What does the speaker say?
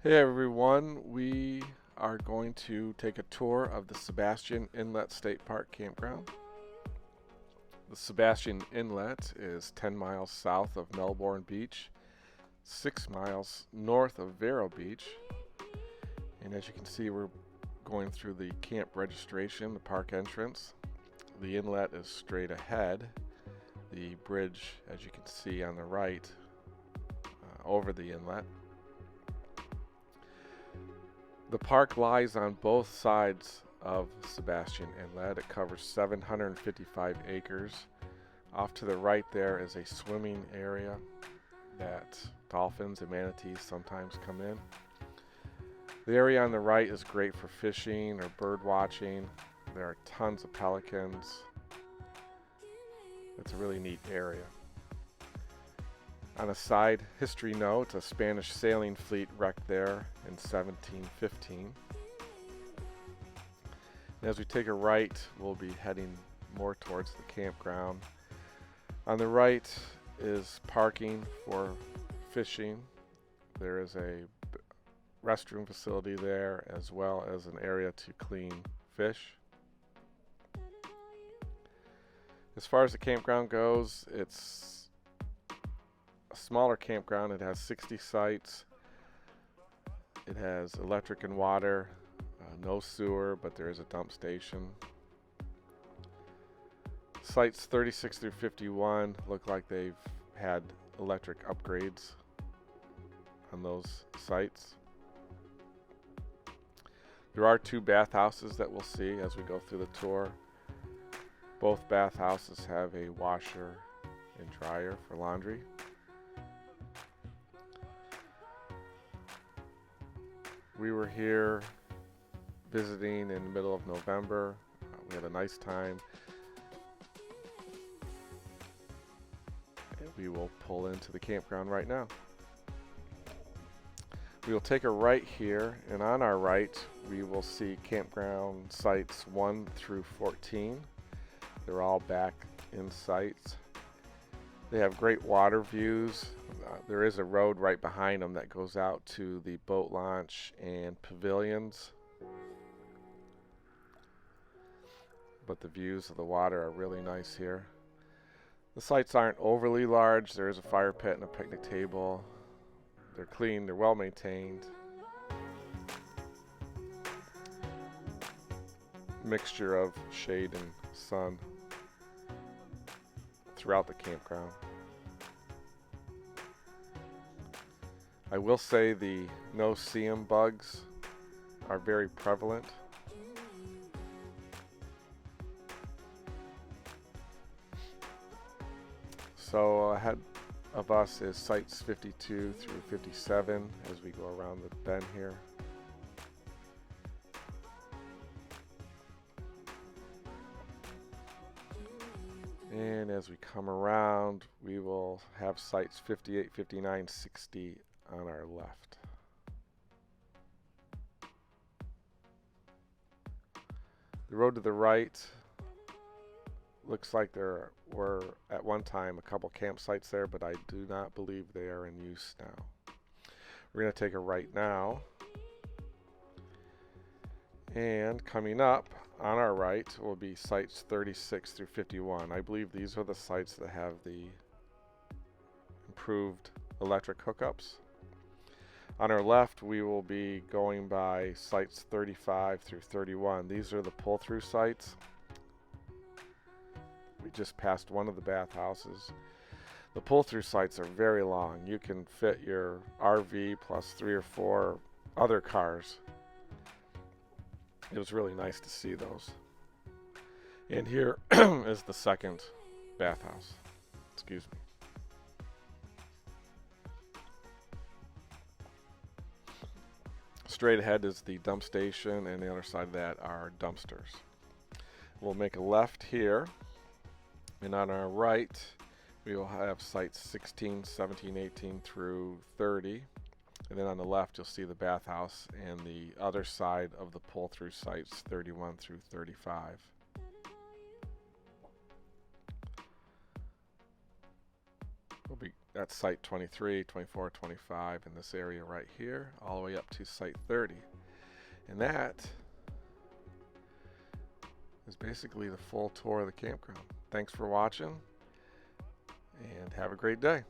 Hey everyone, we are going to take a tour of the Sebastian Inlet State Park Campground. The Sebastian Inlet is 10 miles south of Melbourne Beach, 6 miles north of Vero Beach, and as you can see we're going through the camp registration, the park entrance. The inlet is straight ahead. The bridge, as you can see on the right, over the inlet. The park lies on both sides of Sabastian Inlet. It covers 755 acres. Off to the right there is a swimming area that dolphins and manatees sometimes come in. The area on the right is great for fishing or bird watching. There are tons of pelicans. It's a really neat area. On a side history note, a Spanish sailing fleet wrecked there in 1715. And as we take a right, we'll be heading more towards the campground. On the right is parking for fishing. There is a restroom facility there as well as an area to clean fish. As far as the campground goes, it's a smaller campground. It has 60 sites. It has electric and water, no sewer, but there is a dump station. Sites 36 through 51 look like they've had electric upgrades on those sites. There are 2 bathhouses that we'll see as we go through the tour. Both bathhouses have a washer and dryer for laundry. We were here visiting in the middle of November. We had a nice time. And we will pull into the campground right now. We will take a right here, and on our right we will see campground sites 1 through 14. They're all back in sites. They have great water views. There is a road right behind them that goes out to the boat launch and pavilions. But the views of the water are really nice here. The sites aren't overly large. There is a fire pit and a picnic table. They're clean, they're well maintained. Mixture of shade and sun throughout the campground. I will say the no-see-um bugs are very prevalent. So ahead of us is sites 52 through 57 as we go around the bend here. And as we come around, we will have sites 58, 59, 60 on our left. The road to the right looks like there were at one time a couple campsites there, but I do not believe they are in use now. We're going to take a right now. And coming up on our right will be sites 36 through 51. I believe these are the sites that have the improved electric hookups. On our left, we will be going by sites 35 through 31. These are the pull-through sites. We just passed one of the bathhouses. The pull-through sites are very long. You can fit your RV plus 3 or 4 other cars. It was really nice to see those. And here is the second bathhouse. Excuse me. Straight ahead is the dump station, and the other side of that are dumpsters. We'll make a left here, and on our right we will have sites 16, 17, 18 through 30. And then on the left you'll see the bathhouse and the other side of the pull-through sites 31 through 35. We'll be at site 23, 24, 25 in this area right here, all the way up to site 30. And that is basically the full tour of the campground. Thanks for watching, and have a great day.